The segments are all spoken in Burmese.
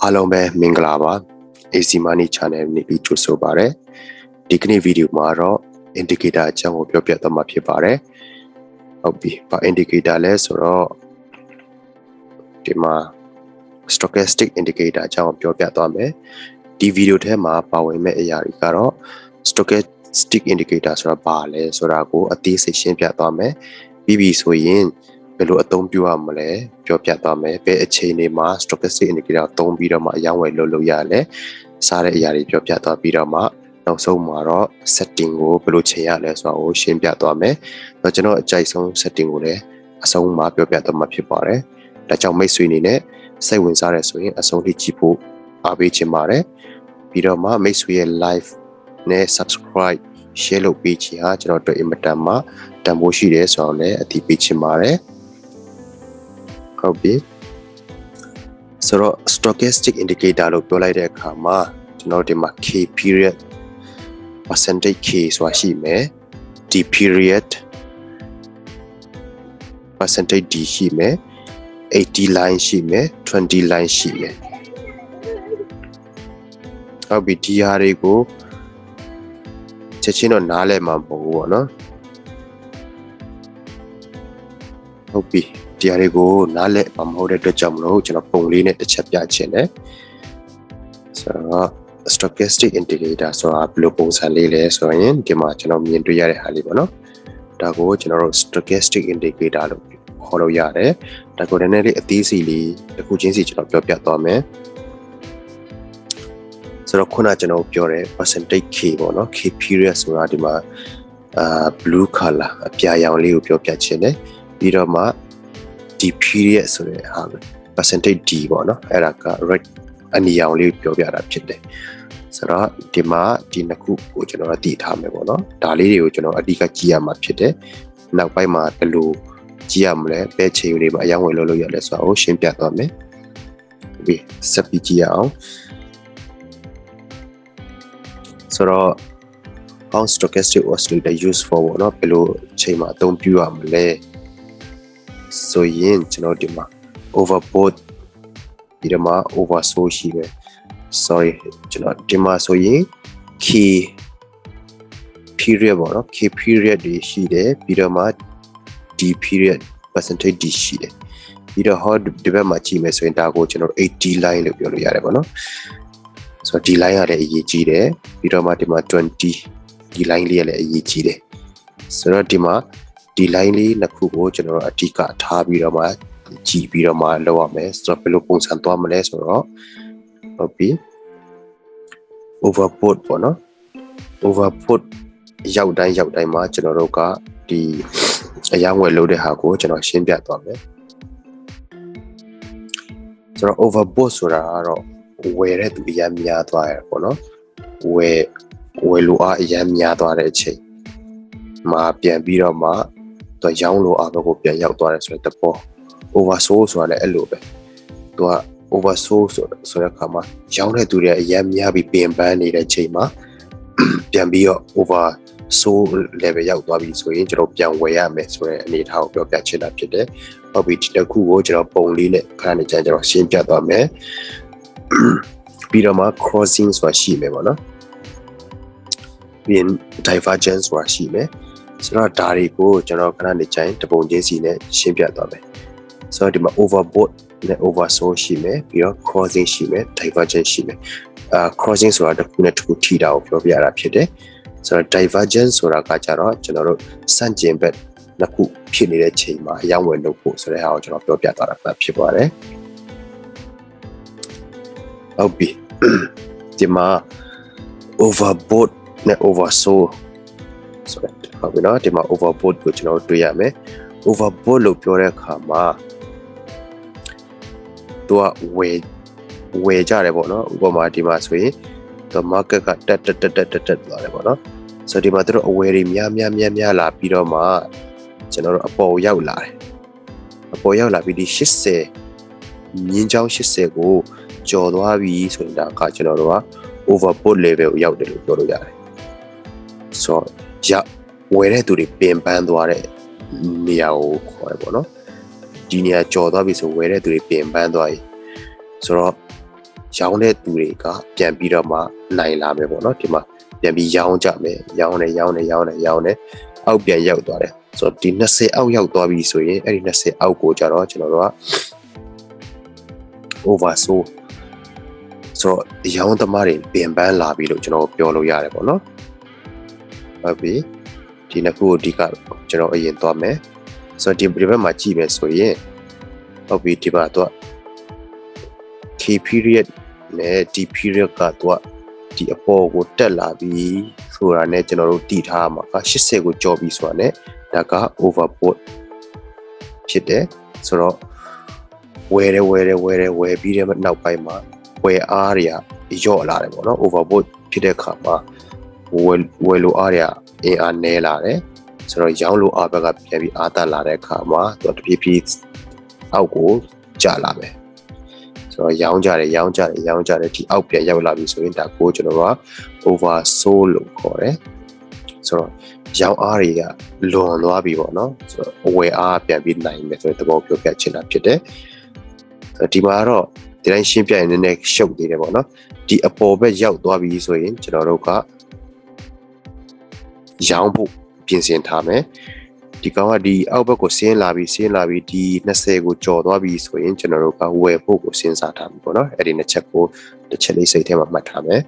အားလုံးပဲမင်္ဂလာပါ AC Money Channel နေပြီးကြိုဆိုပါရစေဒီကနေ့ဗီဒီယိုမှာတော့ indicator အကြောင်းကိုပြောပြသွားမှာဖြစ်ပါတယ်ဟုတ်ပြီဘာ indicator လဲဆိုတော့ဒီမှာ stochastic indicator အကြောင်းပြောပြသွားမယ်ဒီဗီဒီယိုထဲမှာပါဝင်မဲ့အရာတွေကတော့ stochastic indicator ဆိုတာဘာလဲဆိုတာကိုအသေးစိတ်ရှင်းပြသွားမယ်ပြီးပြီဆိုရင်ဘယ်လိုအသုံးပြုရမလဲပြောပြသွားမယ်ဘယ်အချိန်တွေမှာ stochastic indicator ကိုသုံးပြီးတော့မှအရောင်းဝယ်လုပ်ရလဲစားတဲ့အရာတွေပြောပြသွားပြီးတော့မှနောက်ဆုံးမှာတော့ setting ကိုဘယ်လိုချိန်ရလဲဆိုတာကိုရှင်းပြသွားမယ်တော့ကျွန်တော်အကြိုက်ဆုံး setting ကိုလည်းအဆုံးမှာပြောပြသွားမှာဖြစ်ပါတယ်ဒါကြောင့်မိတ်ဆွေအနေနဲ့စိတ်ဝင်စားရဆိုရင်အဆုံးထိကြည့်ဖို့အားပေးချင်ပါတယ်ပြီးတော့မှမိတ်ဆွေရဲ့ live နဲ့ subscribe share လုပ်ပေးချင်ဟာကျွန်တော်တို့အင်မတန်မှတန်ဖိုးရှိတယ်ဆိုတော့လည်းအသိပေးချင်ပါတယ်ဟုတ်ပြီဆိုတော့ stochastic indicator လို့ပြောလိုက်တဲ့အခါမှာကျွန်တော်ဒီမှာ K period percentage K ဆိုတာရှိမယ် D period percentage D ရှိမယ်80 line ရှိမယ်20 line ရှိမယ်ဟုတ်ပြီဒီဟာတွေကိုချက်ချင်းတော့နားလည်မှာမဟုတ်ဘူးပေါ့နော်ဟုတ်ပြီဒီဟာတွေကိုနားလည်မှာမဟုတ်တဲ့အတွက်ကြောင့်မလို့ကျွန်တော်ပုံလေးနဲ့တစ်ချက်ပြချင်တယ်ဆိုတော့ stochastic indicator ဆိုတာဘယ်လိုပုံစံလေးလဲဆိုရင်ဒီမှာကျွန်တော်မြင်တွေ့ရတဲ့ဟာလေးပေါ့နော်ဒါကိုကျွန်တော်တို့ stochastic indicator လို့ခေါ်လို့ရတယ်ဒါကိုလည်းနည်းနည်းလေးအသေးစိတ်လေးတစ်ခုချင်းစီကျွန်တော်ပြောပြသွားမယ်ဆိုတော့ခုနကျွန်တော်ပြောတဲ့ percentage K ပေါ့နော် K period ဆိုတာဒီမှာblue color အပြာရောင်လေးကိုပြောပြချင်တယ်ပြီးတော့မှD period ဆိုတဲ့ဟာ percentage D ပေါ့နော်အဲ့ဒါက red အနီရောင်လေးပြောပြတာဖြစ်တယ်ဆိုတော့ဒီမှာဒီနှစ်ခုကိုကျွန်တော်သိထားမယ်ပေါ့နော်ဒါလေးတွေကိုကျွန်တော်အဓိကကြည့်ရမှာဖြစ်တယ်နောက်ပိုင်းမှာဘယ်လိုကြည့်ရမလဲဘယ်ချိန်တွေမှာအရောင်းဝယ်လုပ်ရလဲဆိုတာကိုရှင်းပြသွားမယ်ပြီးဆက်ပြီးကြည့်ရအောင်ဆိုတော့ how stochastic oscillator use for ပေါ့နော်ဘယ်လိုချိန်မှာအသုံးပြုရမလဲဆိုရင်ကျွန်တော်ဒီမှာ overbought ဒီမှာ oversold ရှိတယ် sorry ကျွန်တော်ဒီမှာဆိုရင် K period ပေါ့နော် K period တွေရှိတယ်ပြီးတော့မှ D period percentage D ရှိတယ်ပြီးတော့ how ဒီဘက်မှာကြည့်မယ်ဆိုရင်ဒါကိုကျွန်တော်80 line လို့ပြောလို့ရတယ်ပေါ့နော်ဆိုတော့ဒီ line ကလည်းအရေးကြီးတယ်ပြီးတော့မှဒီမှာ20ဒီ line လေးကလည်းအရေးကြီးတယ်ဆိုတော့ဒီမှာဒီ line လေးနှစ်ခုကိုကျွန်တော်တို့အဓိကထားပြီးတော့မှကြည့်ပြီးတော့မှလုပ်ရမယ်ဆိုတော့ဘယ်လိုပုံစံသွားမလဲဆိုတော့ဟုတ်ပြီ overbought ပေါ့နော် overbought ရောက်တိုင်းမှာကျွန်တော်တို့ကဒီအရောင်းဝယ်လုပ်တဲ့ဟာကိုကျွန်တော်ရှင်းပြသွားမယ်ဆိုတော့ overbought ဆိုတာကတော့ဝယ်တဲ့သူအများများသွားရပေါ့နော်ဝယ်လိုအားအများများသွားတဲ့အချိန်မှာပြန်ပြီးတော့မှသူရောင်းလိုအားဘက်ကိုပြန်ရောက်သွားတယ်ဆိုတဲ့သဘော oversold ဆိုတာလည်းအဲ့လိုပဲသူက oversold ဆိုတဲ့အခါမှာရောင်းတဲ့သူတွေအများများပြီးပင်ပန်းနေတဲ့ချိန်မှာပြန်ပြီးတော့ oversold level ရောက်သွားပြီဆိုရင်ကျွန်တော်ပြန်ဝယ်ရမယ်ဆိုတဲ့အနေအထားကိုပြောပြချင်တာဖြစ်တယ်ဟုတ်ပြီဒီတစ်ခုကိုကျွန်တော်ပုံလေးနဲ့ခဏနေကျွန်တော်ရှင်းပြသွားမယ်ပြီးတော့မှ crossing ဆိုတာရှိမယ်ပေါ့နော်ပြီးရင် divergence ဆိုတာရှိမယ်ဆိုတော့ဒါတွေကိုကျွန်တော်ခဏနေချိန်တပုံချင်းစီနဲ့ရှင်းပြသွားမယ်ဆိုတော့ဒီမှာ overbought နဲ့ oversold ရှိမယ်ပြီးတော့ crossing ရှိမယ် divergence ရှိမယ်crossing ဆိုတာတစ်ခုနဲ့တစ်ခုထိတာကိုပြောပြတာဖြစ်တယ်ဆိုတော့ divergence ဆိုတာကကြတော့ကျွန်တော်တို့စန့်ကျင်ဘက်နှစ်ခုဖြစ်နေတဲ့ချိန်မှာအရောင်းဝယ်လုပ်ဖို့ဆိုတဲ့ဟာကိုကျွန်တော်ပြောပြသွားတာဖြစ်ပါတယ်ဟုတ်ပြီဒီမှာ overbought နဲ့ oversold ဆိုတော့ဟုတ်ပြီနော်ဒီမှာ overbought ကိုကျွန်တော်တွေ့ရမယ် overbought လို့ပြောတဲ့အခါမှာသူကဝယ်ကြတယ်ပေါ့နော်ဥပမာဒီမှာဆိုရင်သူ market ကတက်သွားတယ်ပေါ့နော်ဆိုတော့ဒီမှာသူတို့အဝယ်တွေများလာပြီးတော့မှကျွန်တော်တို့အပေါ်ရောက်လာတယ်အပေါ်ရောက်လာပြီးဒီ80မြင်းချောင်း80ကိုကျော်သွားပြီဆိုရင်ဒါကကျွန်တော်တို့က overbought level ကိုရောက်တယ်လို့ပြောလို့ရတယ်ဆိုတော့ဝယ်တဲ့သူတွေပင်ပန်းသွားတဲ့နေရာကိုခေါ်တယ်ပေါ့နော်ဒီနေရာကျော်သွားပြီဆိုဝယ်တဲ့သူတွေပင်ပန်းသွားပြီဆိုတော့ ရောင်းတဲ့သူတွေကပြန်ပြီးတော့မှနိုင်လာမယ်ပေါ့နော်ဒီမှာပြန်ပြီးရောင်းကြမယ်ရောင်းတယ်အောက်ပြန်ရောက်သွားတယ်ဆိုတော့ဒီ20အောက်ရောက်သွားပြီဆိုရင်အဲ့ဒီ20အောက်ကိုကြတော့ကျွန်တော်တို့က oversold ဆိုတော့ရောင်းသမားတွေပြင်ပန်းလာပြီလို့ကျွန်တော်ပြောလို့ရတယ်ပေါ့နော်ဟုတ်ပြီဒီနှစ်ခုကိုဒီကကျွန်တော်အရင်သွားမယ်ဆိုတော့ဒီဘက်မှာကြည့်မယ်ဆိုရင်ဟုတ်ပြီဒီမှာတော့ K period နဲ့ D period ကတော့ဒီအပေါ်ကိုတက်လာပြီဆိုတာနဲ့ကျွန်တော်တို့တည်ထားမှာက80ကိုကျော်ပြီဆိုတာနဲ့ဒါက overbought ဖြစ်တယ်ဆိုတော့ဝယ်ပြီးတဲ့နောက်ပိုင်းမှာဝယ်အားတွေကယော့လာတယ်ပေါ့နော် overbought ဖြစ်တဲ့အခါမှာဝယ်လို့အားတွေအင်အားနည်းလာတယ်ဆိုတော့ရောင်းလို့အားဘက်ကပြန်ပြီးအားတက်လာတဲ့အခါမှာသူတဖြည်းဖြည်းအောက်ကိုကျလာမယ်ဆိုတော့ရောင်းကြတယ်ဒီအောက်ပြန်ရောက်လာပြီဆိုရင်ဒါကိုကျွန်တော်က oversold လို့ခေါ်တယ်ဆိုတော့ရောင်းအားတွေကလွန်သွားပြီပေါ့နော်ဆိုတော့အဝယ်အားပြန်ပြီးနိုင်မယ်ဆိုတဲ့သဘောပြောပြချင်တာဖြစ်တယ်ဆိုတော့ဒီမှာတော့ဒီတိုင်းရှင်းပြရင်နည်းနည်းရှုပ်သေးတယ်ပေါ့နော်ဒီအပေါ်ဘက်ရောက်သွားပြီဆိုရင်ကျွန်တော်တို့ကရောင်းဖို့ပြင်ဆင်ထားမယ်ဒီကောင်ကဒီအောက်ဘက်ကိုဆင်းလာပြီးဒီ20ကိုကျော်သွားပြီဆိုရင်ကျွန်တော်တို့ကဝယ်ဖို့ကိုစဉ်းစားထားပြီပေါ့နော်အဲ့ဒီနှစ်ချက်ကိုတစ်ချက်လေးစိတ်ထဲမှာမှတ်ထားမယ်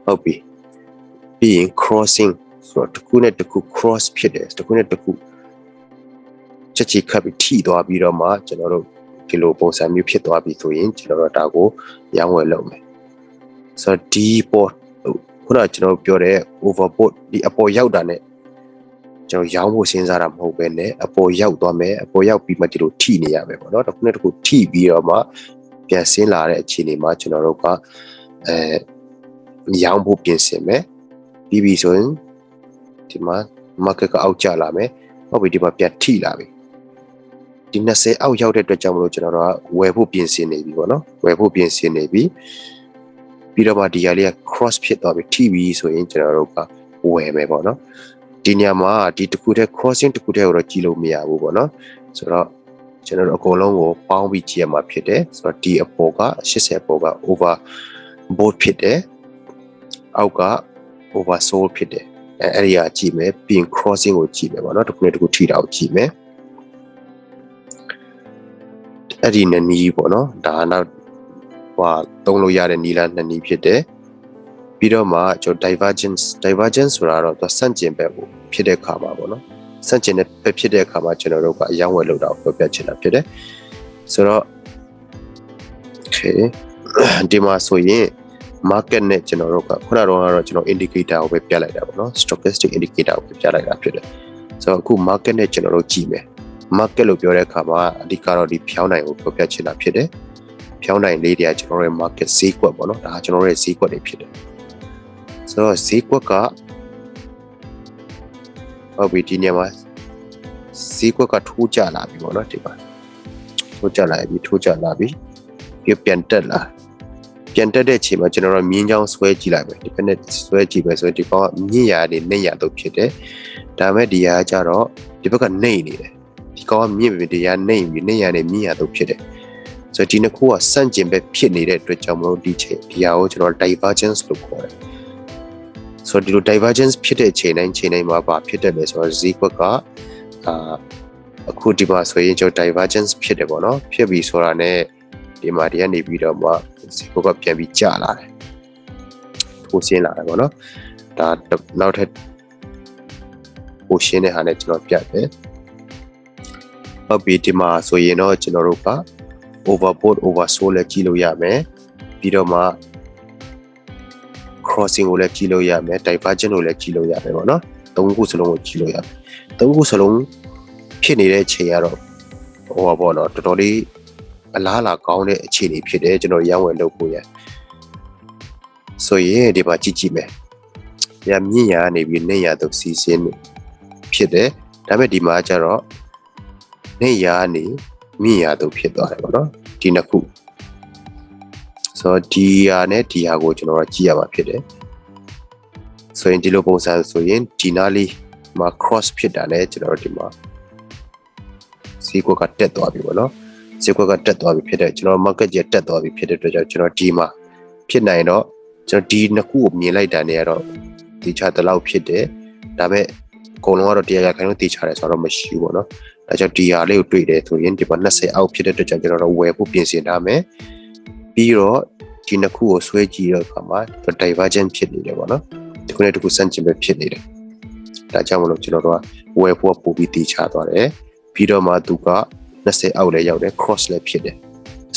ဟုတ်ပြီပြီးရင် crossing ဆိုတော့တစ်ခုနဲ့တစ်ခု cross ဖြစ်တယ်တစ်ခုနဲ့တစ်ခုချက်ချီခတ်ပြီးထိသွားပြီးတော့မှကျွန်တော်တို့ဒီလိုပုံစံမျိုးဖြစ်သွားပြီဆိုရင်ကျွန်တော်တို့ဒါကိုရောင်းဝယ်လုပ်မယ်ဆိုတော့ဒီပေါ်ခုနကကျွန်တော်ပြောတဲ့ overbought ဒီအပေါ်ရောက်တာနဲ့ကျွန်တော်ရောင်းဖို့စဉ်းစားတာမဟုတ်ပဲနဲ့အပေါ်ရောက်သွားမယ်အပေါ်ရောက်ပြီးမှဒီလိုထိနေရမယ်ပေါ့နော်တစ်ခုနဲ့တစ်ခုထိပြီးတော့မှပြန်ဆင်းလာတဲ့အခြေအနေမှာကျွန်တော်တို့ကရောင်းဖို့ပြင်ဆင်မယ်ပြီးပြီဆိုရင်ဒီမှာ market ကအောက်ကျလာမယ်ဟုတ်ပြီဒီမှာပြန်ထိလာပြီဒီ20အောက်ရောက်တဲ့အတွက်ကြောင့်မလို့ကျွန်တော်တို့ကဝယ်ဖို့ပြင်ဆင်နေပြီပေါ့နော်ဝယ်ဖို့ပြင်ဆင်နေပြီပြီးတော့မှဒီဟာလေးက cross ဖြစ်သွားပြီထိပြီဆိုရင်ကျွန်တော်တို့ကဝယ်မယ်ပေါ့နော်ဒီနေရာမှာဒီတစ်ခုတည်း crossing တစ်ခုတည်းကိုတော့ကြည့်လို့မရဘူးပေါ့နော်ဆိုတော့ကျွန်တော်တို့အကုန်လုံးကိုပေါင်းပြီးကြည့်ရမှာဖြစ်တယ်ဆိုတော့ဒီအပေါ်က80အပေါ်က overbought ဖြစ်တယ်အောက်က oversold ဖြစ်တယ်အဲ့ဒီဟာကြည့်မယ်ပြီးရင် crossing ကိုကြည့်မယ်ပေါ့နော်တစ်ခုနဲ့တစ်ခုထိတာကိုကြည့်မယ်အဲ့ဒီနည်းပေါ့နော်ဒါနောက်သုံးလို့ရတဲ့နည်းလမ်းနှစ်နည်းဖြစ်တယ်ပြီးတော့မှကျွန်တော် divergence ဆိုတာတော့သူဆန့်ကျင်ဘက်ကိုဖြစ်တဲ့ခါမှာပေါ့နော်ဆန့်ကျင်တဲ့ဘက်ဖြစ်တဲ့ခါမှာကျွန်တော်တို့ကအယောင်းဝယ်လောက်တာကိုပြောပြချင်တာဖြစ်တယ်ဆိုတော့ okay ဒီမှာဆိုရင် market နဲ့ကျွန်တော်တို့ကခုနကတော့ကျွန်တော် indicator ကိုပဲပြလိုက်တာပေါ့နော် stochastic indicator ကိုပြလိုက်တာဖြစ်တယ်ဆိုတော့အခု market နဲ့ကျွန်တော်တို့ကြည့်မယ် market လို့ပြောတဲ့အခါမှာအဓိကတော့ဒီဖြောင်းနိုင်ကိုပြောပြချင်တာဖြစ်တယ်ဖြောင်းနိုင်လေးတွေကကျွန်တော်တို့ရဲ့ market ဈေးကွက်ပေါ့နော်ဒါကကျွန်တော်တို့ရဲ့ဈေးကွက်တွေဖြစ်တယ်ဆိုတော့ဈေးကွက်ကဟုတ်ပြီဒီနေရာမှာဈေးကွက်ကထိုးကျလာပြီပေါ့နော်ဒီမှာထိုးကျလာပြီပြီးပြန်တက်တဲ့အချိန်မှာကျွန်တော်တို့မြင်းချောင်းဆွဲကြည့်လိုက်မယ်ဒီဘက်နဲ့ဆွဲကြည့်မယ်ဆိုရင်ဒီကောင်ကမြင့်ရာနေနှိမ့်ရာတို့ဖြစ်တယ်ဒါမဲ့ဒီဟာကျတော့ဒီဘက်ကနှိမ့်နေတယ်ဒီကောင်ကမြင့်ပြီဒီဟာနှိမ့်ပြီးနှိမ့်ရာနေမြင့်ရာတို့ဖြစ်တယ်ဆိုတော့ဒီနှစ်ခုကဆန့်ကျင်ဘက်ဖြစ်နေတဲ့အတွက်ကြောင့်မလို့ဒီဟာကိုကျွန်တော် divergence လို့ခေါ်တယ်ဆိုတော့ဒီလို divergence ဖြစ်တဲ့ချိန်တိုင်းမှာဘာဖြစ်တယ်လဲဆိုတော့ဈေးကွက်ကအခုဒီမှာဆိုရင်ကျွန်တော် divergence ဖြစ်တယ်ပေါ့နော်ဖြစ်ပြီဆိုတာ ਨੇ ဒီမှာဒီကနေပြီးတော့မှဈေးကွက်ကပြန်ပြီးကျလာတယ်ထိုးဆင်းလာတယ်ပေါ့နော်ဒါနောက်ထပ်ပိုရှင်းတဲ့ဟာနဲ့ကျွန်တော်ပြတယ်ဟုတ်ပြီဒီမှာဆိုရင်တော့ကျွန်တော်တို့က overbought oversold လည်းကြည့်လို့ရမယ်ပြီးတော့မှ crossing ကိုလည်းကြည့်လို့ရမယ် divergence ကိုလည်းကြည့်လို့ရမယ်ပေါ့နော်သုံးခုစလုံးကိုကြည့်လို့ရမယ်သုံးခုစလုံးဖြစ်နေတဲ့ချိန်ကတော့ဟိုပါပေါ့နော်တော်တော်လေးအလားလာကောင်းတဲ့အခြေအနေဖြစ်တယ်ကျွန်တော်ရောင်းဝယ်လုပ်ဖို့ရဆိုရင်ဒီမှာကြည့်မယ်ညမြင့်ရာနေပြီးနှိမ့်ရာသို့စီးဆင်းဖြစ်တယ်ဒါပေမဲ့ဒီမှာကျတော့နှိမ့်ရာနေမြင့်ရာသို့ဖြစ်သွားတယ်ပေါ့နော်ဒီနှစ်ခုဆိုတော့ဒီဟာနဲ့ဒီဟာကိုကျွန်တော်ကကြည့်ရမှာဖြစ်တယ်ဆိုရင်ဒီလိုပုံစံဆိုရင်ဒီနားလေးမှာ cross ဖြစ်တာနဲ့ကျွန်တော်တို့ဒီမှာဈေးကွက်ကတက်သွားပြီပေါ့နော်ဈ ကွက်ကတက်သွားပြီဖြစ်တဲ့ကျွန်တော် market ကြီးတက်သွားပြီဖြစ်တဲ့အတွက်ကြောင့်ကျွန်တော်ဒီမှာဖြစ်နိုင်တော့ကျွန်တော်ဒီနှစ်ခုကိုမြင်လိုက်တာနေရတော့ဒီချတဲ့လောက်ဖြစ်တယ်ဒါပေမဲ့အကုန်လုံးကတော့တရားရခိုင်လို့တည်ချတယ်ဆိုတော့မရှိဘူးပေါ့နော်ဒါကြောင့်ဒီဟာလေးကိုတွေ့တယ်ဆိုရင်ဒီမှာ20အောက်ဖြစ်တဲ့အတွက်ကြောင့်ကျွန်တော်တို့ဝယ်ဖို့ပြင်ဆင်ထားမယ်ပြီးတော့ဒီနှစ်ခုကိုဆွဲကြည့်တဲ့အခါမှာ divergence ဖြစ်နေတယ်ပေါ့နော်ဒီခုနဲ့ဒီခုစမ်းကြည့်ပဲဖြစ်နေတယ်ဒါကြောင့်မလို့ကျွန်တော်တို့ကဝယ်ဖို့ပို့ပြီးတည်ချသွားတယ်ပြီးတော့မှသူက20အောက်လည်းရောက်တယ် cross လည်းဖြစ်တယ်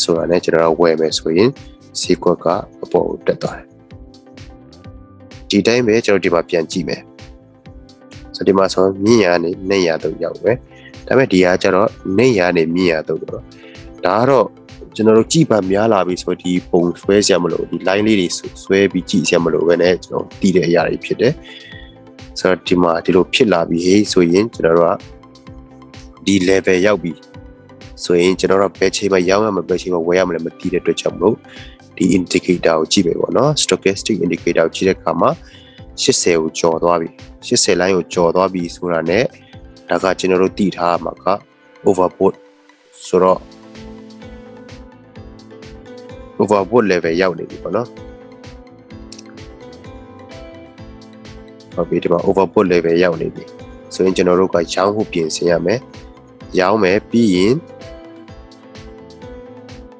ဆိုတာနဲ့ကျွန်တော်တို့ဝယ်မယ်ဆိုရင်စီကွက်ကအပေါ်ကိုတက်သွားတယ်ဒီတိုင်းပဲကျွန်တော်ဒီမှာပြန်ကြည့်မယ်ဆိုဒီမှာဆိုမြင့်ရနေနေရတော့ရောက်ပဲဒါပေမဲ့ဒီဟာကျတော့နေရနေမြင့်ရတော့ဒါကတော့ကျွန်တော်တို့ကြည့်ပါများလာပြီဆိုဒီပုံဆွဲစရာမလိုဒီ line လေးတွေဆွဲပြီးကြည့်စရာမလိုပဲねကျွန်တော်တည်တဲ့အရာတွေဖြစ်တယ်ဆိုတော့ဒီမှာဒီလိုဖြစ်လာပြီဟေးဆိုရင်ကျွန်တော်တို့ကဒီ level ရောက်ပြီဆိုရင်ကျွန်တော်တို့ဘယ်ချိန်မှာရောင်းရမှာဘယ်ချိန်မှာဝယ်ရမှာလဲမသိတဲ့အတွက်ကြောင့်မလို့ဒီ indicator ကိုကြည့်မယ်ပေါ့နော် stochastic indicator ကိုကြည့်တဲ့အခါမှာ80ကိုကျော်သွားပြီ80 line ကိုကျော်သွားပြီဆိုတာနဲ့ဒါကကျွန်တော်တို့တည်ထားမှာက overbought ဆိုတော့ overbought level ရောက်နေပြီပေါ့နော်ဟုတ်ပြီဒီမှာ overbought level ရောက်နေပြီဆိုရင်ကျွန်တော်တို့ကရောင်းဖို့ပြင်ဆင်ရမယ်ရောင်းမယ်ပြီးရင်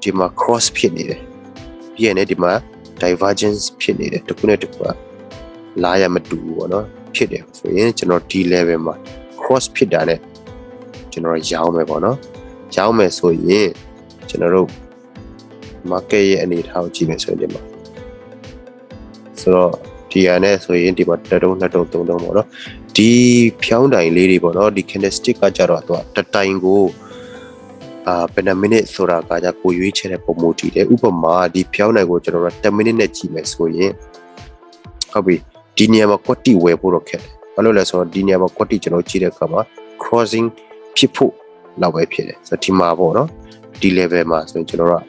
ဒီမှာ cross ဖြစ်နေတယ်ပြီးရင်လည်းဒီမှာ divergence ဖြစ်နေတယ်တစ်ခုနဲ့တစ်ခုကလာရမတူဘူးပေါ့နော်ဖြစ်တယ်ဆိုရင်ကျွန်တော်ဒီ level မှာ cross ဖြစ်တာနဲ့ကျွန်တော်ရောင်းမယ်ပေါ့နော်ရောင်းမယ်ဆိုရင်ကျွန်တော်တို့ market ရဲ့အနေအထားကိုကြည့်မယ်ဆိုရင်ဒီမှာဆိုတော့ဒီဟာနဲ့ဆိုရင်ဒီမှာ1တုံး2တုံး3တုံးပေါ့နော်ဒီဖြောင်းတိုင်လေးတွေပေါ့နော်ဒီ candlestick ကကြတော့သူကတတိုင်ကိုဘယ်နှမိနစ်ဆိုတာကကြကိုရွေးချယ်တဲ့ပုံမူတည်တယ်ဥပမာဒီဖြောင်းတိုင်ကိုကျွန်တော်တို့10မိနစ်နဲ့ကြည့်မယ်ဆိုရင်ဟုတ်ပြီဒီနေရာမှာ quantity ဝယ်ဖို့တော့ခက်တယ်ဘာလို့လဲဆိုတော့ဒီနေရာမှာ quantity ကျွန်တော်ကြည့်တဲ့အခါမှာ crossing ဖြစ်ဖို့လောက်ပဲဖြစ်တယ်ဆိုတော့ဒီမှာပေါ့နော်ဒီ level မှာဆိုရင်ကျွန်တော်တို့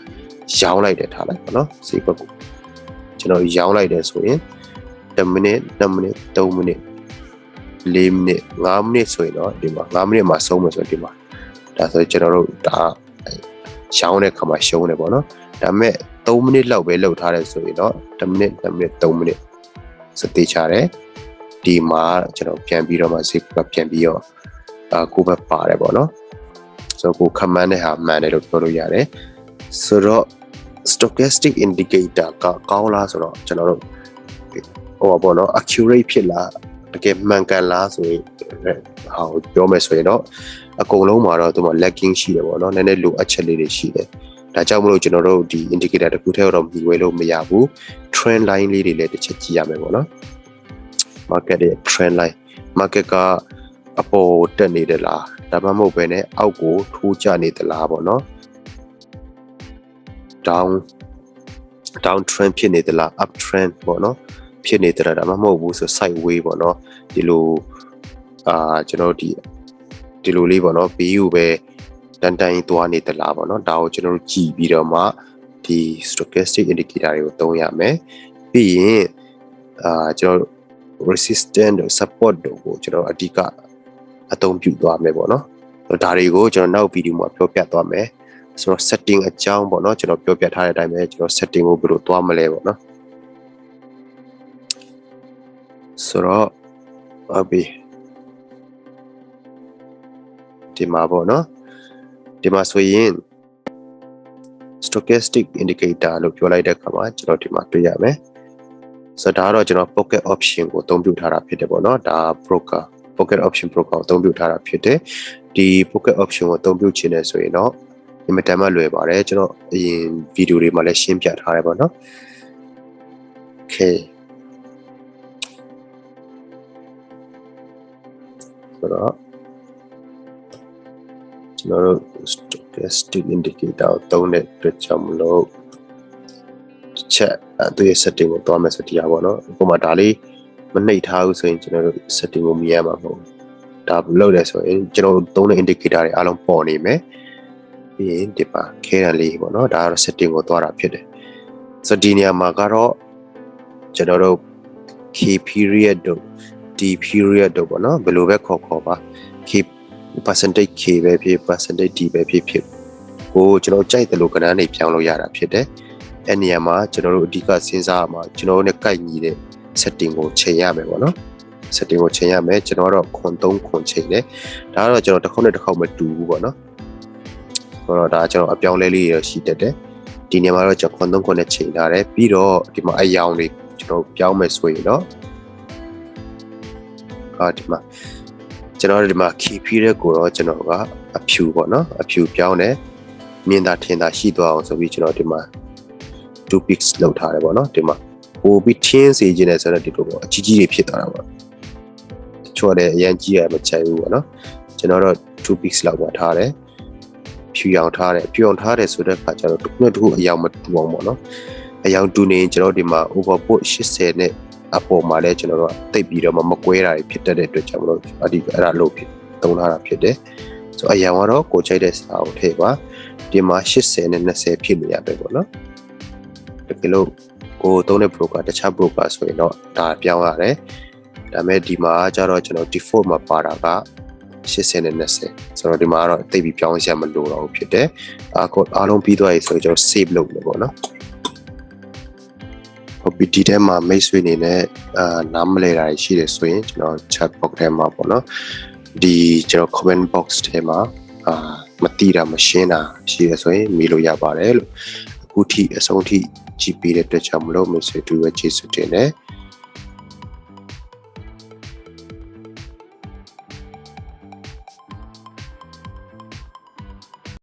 ရောင်းလိုက်တယ်ထားလိုက်ပေါ့နော်စေဘက်ကိုကျွန်တော်ရောင်းလိုက်တယ်ဆိုရင်10မိနစ်2မိနစ်3မိနစ်4မိနစ်5မိနစ်ဆိုရင်တော့ဒီမှာ5မိနစ်မှာဆုံးမယ်ဆိုရင်ဒီမှာဒါဆိုကျွန်တော်တို့ဒါရှောင်းတဲ့ခါမှာရှုံးတယ်ပေါ့နော်ဒါပေမဲ့3မိနစ်လောက်ပဲလောက်ထားတယ်ဆိုရင်တော့10မိနစ်2မိနစ်3မိနစ်စတေးချတယ်ဒီမှာကျွန်တော်ပြန်ပြီးတော့မှစိတ်ကပြန်ပြီးတော့ကိုပဲပါတယ်ပေါ့နော်ဆိုတော့ကိုခမန်းတဲ့ဟာမှန်တယ်လို့ပြောလို့ရတယ်ဆိုတော့ stochastic indicator ကကောင်းလားဆိုတော့ကျွန်တော်တို့ဟိုပေါ့နော် accurate ဖြစ်လားတကယ်မှန်ကန်လားဆိုရင်ဟာပြောမယ်ဆိုရင်တော့အကုန်လုံးမှာတော့သူက lacking ရှိတယ်ပေါ့နော်နည်းနည်းလိုအပ်ချက်လေးတွေရှိတယ်ဒါကြောင့်မလို့ကျွန်တော်တို့ဒီ indicator တစ်ခုတည်းတော့မြည်ဝဲလို့မရဘူး trend line လေးတွေလည်းတစ်ချက်ကြည့်ရမယ်ပေါ့နော် market ရဲ့ trend line market ကအပေါ်တက်နေတယ်လားဒါမှမဟုတ်ပဲねအောက်ကိုထိုးကျနေသလားပေါ့နော် down trend ဖြစ်နေသလား up trend ပေါ့နော်ဖြစ်နေသလားဒါမှမဟုတ်ဘူးဆို sideway ပေါ့နော်ဒီလိုကျွန်တော်ဒီလိုလေးပေါ့နော်ဘေးကိုပဲတန်တိုင်းသွားနေသလားပေါ့နော်ဒါကိုကျွန်တော်တို့ကြည့်ပြီးတော့မှဒီ stochastic indicator တွေကိုသုံးရမယ်ပြီးရင်ကျွန်တော် resistance support တို့ကိုကျွန်တော်အဓိကအသုံးပြုသွားမယ်ပေါ့နော်ဒါတွေကိုကျွန်တော်နောက်ဗီဒီယိုမှာပြောပြသွားမယ်ဆိုတော့ setting အကြောင်းပေါ့နော်ကျွန်တော်ပြောပြထားတဲ့အတိုင်းပဲကျွန်တော် setting ကိုဘယ်လိုသွားမလဲပေါ့နော်ဆိုတော့ဟုတ်ပြီဒီမှာပေါ့နော်ဒီမှာဆိုရင် stochastic indicator လို့ပြောလိုက်တဲ့အခါမှာကျွန်တော်ဒီမှာတွေ့ရမယ်ဆိုတော့ဒါကတော့ကျွန်တော် pocket option ကိုအသုံးပြုထားတာဖြစ်တယ်ပေါ့နော်ဒါ pocket option broker ကိုအသုံးပြုထားတာဖြစ်တယ်ဒီ pocket option ကိုအသုံးပြုချင်တယ်ဆိုရင်တော့ဒီမှာတမ်းမလွယ်ပါတယ်ကျွန်တော်အရင်ဗီဒီယိုတွေမှာလည်းရှင်းပြထားတယ်ပေါ့နော် okay ဆိုတော့ကျွန်တော်တို့ stochastic indicator ကိုသုံးတဲ့အတွက်ကြောင့်မလို့ချက်သူရဲ့ setting ကိုတွားမယ်ဆိုတရားပေါ့နော်ဥပမာဒါလေးမနှိပ်ထားဘူးဆိုရင်ကျွန်တော်တို့ setting ကိုမြင်ရမှာမဟုတ်ဒါလုပ်တယ်ဆိုရင်ကျွန်တော်တို့သုံးတဲ့ indicator တွေအားလုံးပေါ်နေမယ်ပြီးရင်ဒီပါခဲရလေးပေါ့နော်ဒါကတော့ setting ကိုတွားတာဖြစ်တယ်ဆိုတော့ဒီနေရာမှာကတော့ကျွန်တော်တို့ k period တို့ d period တို့ပေါ့နော်ဘယ်လိုပဲခေါ်ပါk percentage k ပဲဖြစ် percentage d ပဲဖြစ် ကိုကျွန်တော်ကြိုက်တယ်လို့ကဏ္ဍနေပြောင်းလို့ရတာဖြစ်တယ်အဲ့နေရာမှာကျွန်တော်တို့အဓိကစဉ်းစားမှာကျွန်တော်တို့နဲ့ကိုက်ညီတဲ့ setting ကိုချိန်ရမယ်ပေါ့နော် setting ကိုချိန်ရမယ်ကျွန်တော်တော့ခွန်3ခွန်ချိန်တယ်ဒါကတော့ကျွန်တော်တစ်ခေါက်နဲ့တစ်ခေါက်မတူဘူးပေါ့နော်ဆိုတော့ဒါကျွန်တော်အပြောင်းလဲလေးရရှိတတ်တယ်ဒီနေရာမှာတော့ကျွန်တော်ခွန်3ခွန်နဲ့ချိန်ထားတယ်ပြီးတော့ဒီမှာအယောင်တွေကျွန်တော်ပြောင်းမယ်ဆိုရင်တော့ဒီမှာကျွန်တော်ဒီမှာ key period ကိုတော့ကျွန်တော်ကအဖြူပေါ့နော်အဖြူပြောင်းတယ်မြင်သာထင်သာရှိသွားအောင်ဆိုပြီးကျွန်တော်ဒီမှာ2 pix လောက်ထားတယ်ပေါ့နော်ဒီမှာပိုပြီးထင်းစေခြင်းနဲ့ဆိုတော့ဒီလိုပေါ့အကြီးကြီးတွေဖြစ်သွားတာပေါ့တချို့လည်းအရင်ကြီးရမချိုင်ဘူးပေါ့နော်ကျွန်တော်တော့2 pix လောက်ပါထားတယ်ဖြူအောင်ထားတယ်ဖြူအောင်ထားတယ်ဆိုတဲ့အခါကျတော့တစ်ခုနဲ့တစ်ခုအယောင်မတူအောင်ပေါ့နော်အယောင်တူနေကျွန်တော်ဒီမှာ overbought 80နဲ့အပေါ်မှာလည်းကျွန်တော်တို့တိတ်ပြီးတော့မကွဲတာဖြစ်တတ်တဲ့အတွက်ကြောင့်မလို့အဲ့ဒါလို့ဖြစ်သုံးလာတာဖြစ်တယ်ဆိုအယောင်ကတော့ကိုချိုက်တဲ့စာကိုထည့်ပါဒီမှာ80နဲ့20ဖြစ်နေရပဲပေါ့နော်တကယ်လို့ကိုသုံးတဲ့ broker တခြား broker ဆိုရင်တော့ဒါပြောင်းရတယ်ဒါပေမဲ့ဒီမှာကျတော့ကျွန်တော် default မှာပါတာက80နဲ့20ဆိုတော့ဒီမှာကတော့တိတ်ပြီးပြောင်းရမလို့တော့ဖြစ်တယ်အားလုံးပြီးသွားပြီဆိုရင်ကျွန်တော် save လုပ်မယ်ပေါ့နော်ဟုတ်ပြီဒီထဲမှာမိတ်ဆွေနေနဲ့နားမလဲတာရှိတယ်ဆိုရင်ကျွန်တော် chat box ထဲမှာပေါ့နော်ဒီကျွန်တော် comment box ထဲမှာမတိတာမရှင်းတာရှိရဆိုရင်မေးလို့ရပါတယ်လို့အခုထိအဆုံးထိကြည့်ပေးတဲ့အတွက်ကြောင့်မလို့မိတ်ဆွေတို့ရဲ့ကျေးဇူးတင်တယ်